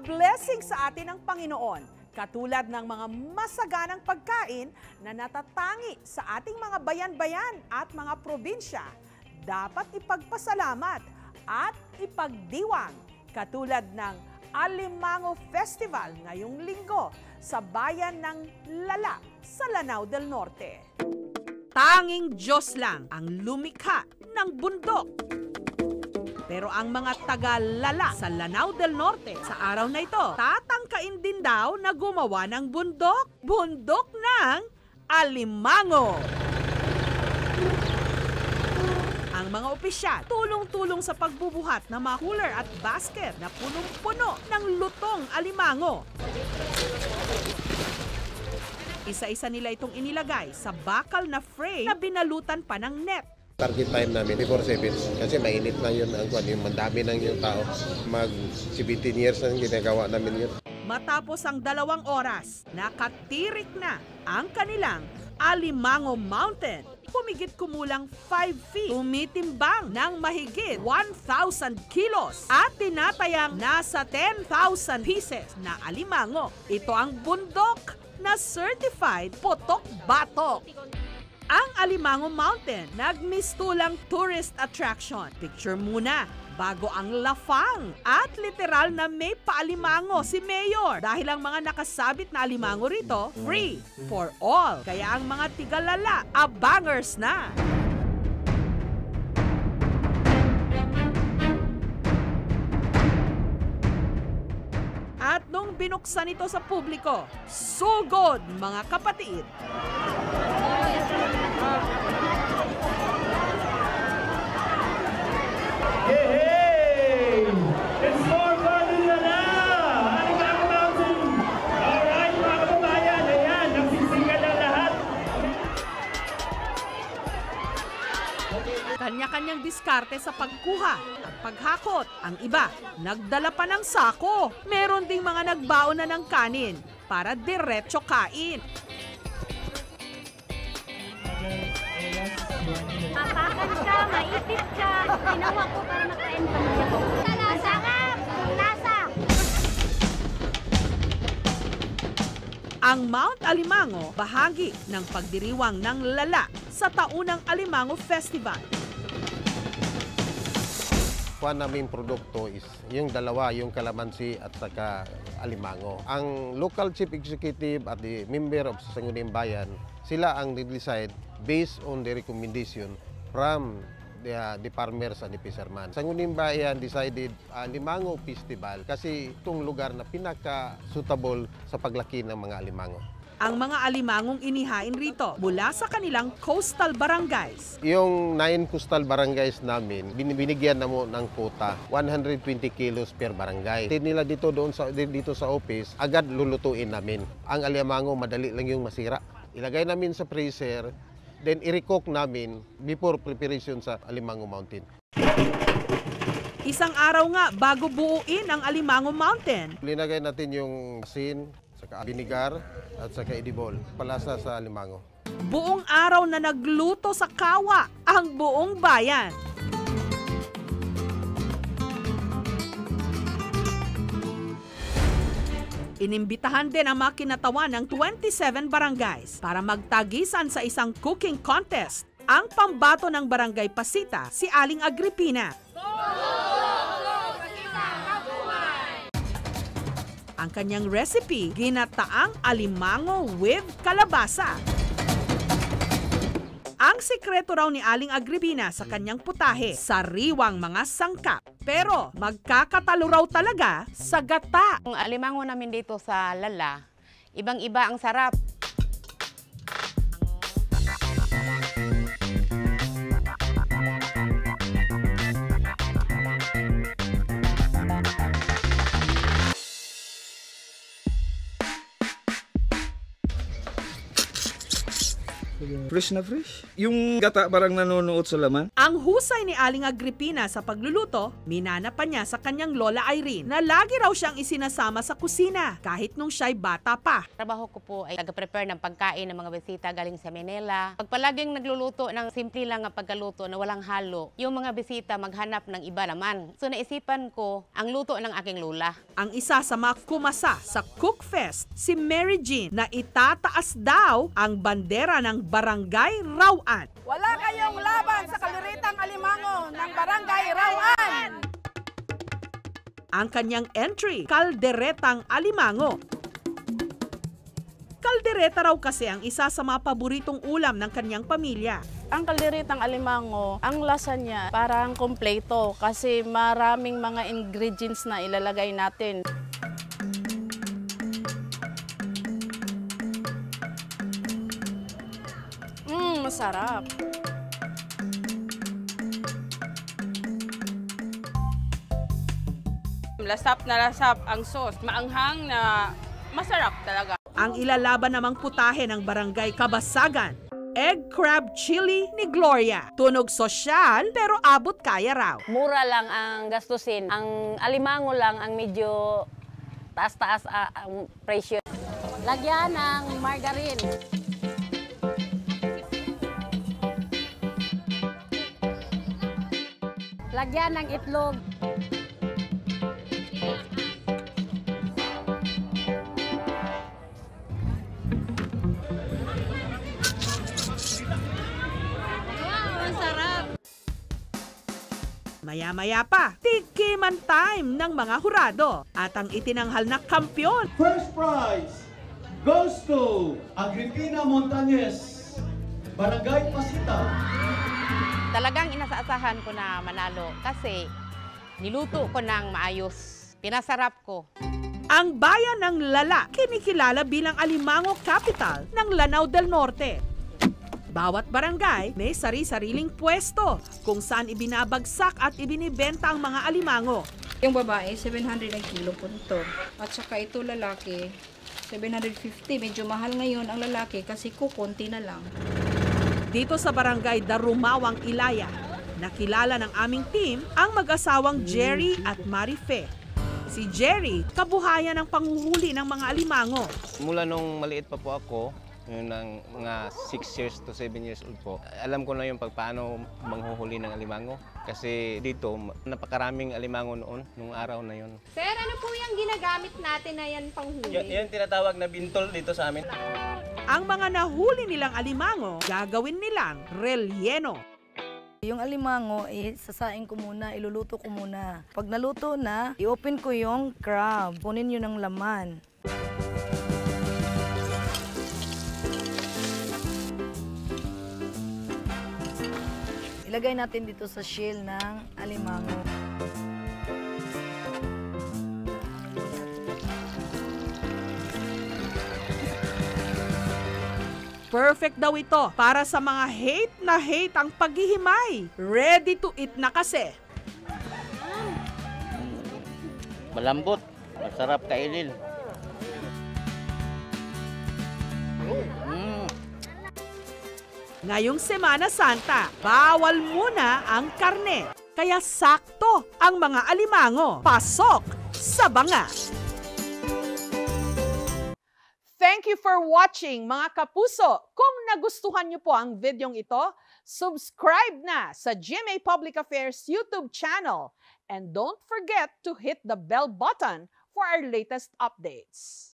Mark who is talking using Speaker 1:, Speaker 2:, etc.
Speaker 1: blessing sa atin ng Panginoon, katulad ng mga masaganang pagkain na natatangi sa ating mga bayan-bayan at mga probinsya, dapat ipagpasalamat at ipagdiwang, katulad ng Alimango Festival ngayong linggo sa bayan ng Lala sa Lanao del Norte. Tanging Diyos lang ang lumikha ng bundok. Pero ang mga taga-Lala sa Lanao del Norte sa araw na ito, tatangkain din daw na gumawa ng bundok ng alimango. Ang mga opisyal, tulong-tulong sa pagbubuhat ng mga cooler at basket na punong-puno ng lutong alimango. Isa-isa nila itong inilagay sa bakal na frame na binalutan pa ng net.
Speaker 2: Target time namin before 7 kasi mainit na yun ang yung mandami ng yung tao. Mag 17 years na ginagawa namin yun.
Speaker 1: Matapos ang 2 oras, nakatirik na ang kanilang Alimango Mountain. Humigit kumulang 5 feet, tumitimbang ng mahigit 1,000 kilos at tinatayang nasa 10,000 pieces na alimango. Ito ang bundok na certified putok-batok. Ang Alimango Mountain, nagmistulang tourist attraction. Picture muna bago ang lafang at literal na may paalimango si Mayor. Dahil ang mga nakasabit na alimango rito, free for all. Kaya ang mga tigalala, abangers na. At nung binuksan ito sa publiko, sugod mga kapatid.
Speaker 3: Hey! It's more fun than Lala! Alimango Mountain! Alright mga kababayan, ayan, nagsisigan na lahat.
Speaker 1: Kanya-kanyang diskarte sa pagkuha at paghakot. Ang iba, nagdala pa ng sako. Meron ding mga nagbaon na ng kanin para diretso kain.
Speaker 4: Mapakan ka, maipit ka. Ginawa ko para makain pamilya ko. Masarap! Lasa!
Speaker 1: Ang Mount Alimango, bahagi ng pagdiriwang ng Lala sa taunang Alimango Festival.
Speaker 2: Kuha namin produkto is yung dalawa, yung kalamansi at saka alimango. Ang local chief executive at the member of Sangguniang Bayan, sila ang nag-decide based on the recommendation from the farmers and the fishermen. Sangguniang Bayan decided Alimango Festival kasi itong lugar na pinaka-suitable sa paglaki ng mga alimango.
Speaker 1: Ang mga alimangong inihain rito mula sa kanilang coastal barangays.
Speaker 2: Yung 9 coastal barangays namin, binigyan na mo ng quota, 120 kilos per barangay. Nila dito sa office, agad lulutuin namin. Ang alimango, madali lang yung masira. Ilagay namin sa freezer, then i-recook namin before preparation sa Alimango Mountain.
Speaker 1: Isang araw nga bago buuin ang Alimango Mountain.
Speaker 2: Linagay natin yung asin, saka vinegar at saka edible, palasa sa alimango.
Speaker 1: Buong araw na nagluto sa kawa ang buong bayan. Inimbitahan din ang mga kinatawan ng 27 barangays para magtagisan sa isang cooking contest. Ang pambato ng Barangay Pasita, si Aling Agripina. Ang kanyang recipe, ginataang alimango with kalabasa. Ang sikreto raw ni Aling Agripina sa kanyang putahe, sariwang mga sangkap. Pero magkakatalo raw talaga sa gata.
Speaker 5: Ang alimango namin dito sa Lala, ibang-iba ang sarap.
Speaker 6: Fresh na fresh. Yung gata parang nanonood sa laman.
Speaker 1: Ang husay ni Aling Agripina sa pagluluto, minana pa niya sa kanyang lola Irene na lagi raw siyang isinasama sa kusina kahit nung siya'y bata pa.
Speaker 5: Trabaho ko po ay taga-prepare ng pagkain ng mga bisita galing sa Manila. Pag palaging nagluluto ng simple lang ang pagkaluto na walang halo, yung mga bisita maghanap ng iba naman. So naisipan ko ang luto ng aking lola.
Speaker 1: Ang isa sa mga kumasa sa Cook Fest, si Mary Jean, na itataas daw ang bandera ng Barangay Rawan.
Speaker 7: Wala kayong laban sa kaliritang alimango ng Barangay Rawan!
Speaker 1: Ang kanyang entry, kalderetang alimango. Kaldereta raw kasi ang isa sa mga paboritong ulam ng kanyang pamilya.
Speaker 7: Ang kaliritang alimango, ang lasa niya parang kompleto kasi maraming mga ingredients na ilalagay natin. Masarap. Lasap na lasap ang sauce. Maanghang na masarap talaga.
Speaker 1: Ang ilalaban namang putahe ng Barangay Kabasagan, egg crab chili ni Gloria. Tunog sosyal pero abot kaya raw.
Speaker 8: Mura lang ang gastusin. Ang alimango lang ang medyo taas-taas ang presyo. Lagyan ng margarine. Lagyan ng itlog.
Speaker 1: Maya-maya pa, tikiman time ng mga hurado at ang itinanghal na kampyon.
Speaker 9: First prize goes to Agripina Montañez, Barangay Pasita.
Speaker 5: Talagang inasaasahan ko na manalo kasi niluto ko ng maayos. Pinasarap ko.
Speaker 1: Ang bayan ng Lala, kinikilala bilang Alimango Capital ng Lanao del Norte. Bawat barangay may sari-sariling pwesto kung saan ibinabagsak at ibinibenta ang mga alimango.
Speaker 10: Yung babae, 700 ang kilo po ito. At saka ito lalaki, 750. Medyo mahal ngayon ang lalaki kasi kukunti na lang.
Speaker 1: Dito sa barangay Darumawang, Ilaya, nakilala ng aming team ang mag-asawang Jerry at Marife. Si Jerry, kabuhayan ng panghuhuli ng mga alimango.
Speaker 11: Mula nung maliit pa po ako, yun ng mga 6 years to 7 years old po, alam ko na yung paano manghuhuli ng alimango. Kasi dito, napakaraming alimango noon, nung araw na yun.
Speaker 4: Sir, ano po yung ginagamit natin na yan panghuli?
Speaker 11: Yan tinatawag na bintol dito sa amin.
Speaker 1: Ang mga nahuli nilang alimango, gagawin nilang relleno.
Speaker 12: Yung alimango, sasain ko muna, iluluto ko muna. Pag naluto na, i-open ko yung crab. Kunin yun ng laman. Ilagay natin dito sa shell ng alimango.
Speaker 1: Perfect daw ito para sa mga hate na hate ang paghihimay. Ready to eat na kasi.
Speaker 13: Malambot, masarap kainin.
Speaker 1: Ngayong Semana Santa, bawal muna ang karne. Kaya sakto ang mga alimango. Pasok sa banga. Thank you for watching, mga kapuso. Kung nagustuhan niyo po ang videong ito, subscribe na sa GMA Public Affairs YouTube channel. And don't forget to hit the bell button for our latest updates.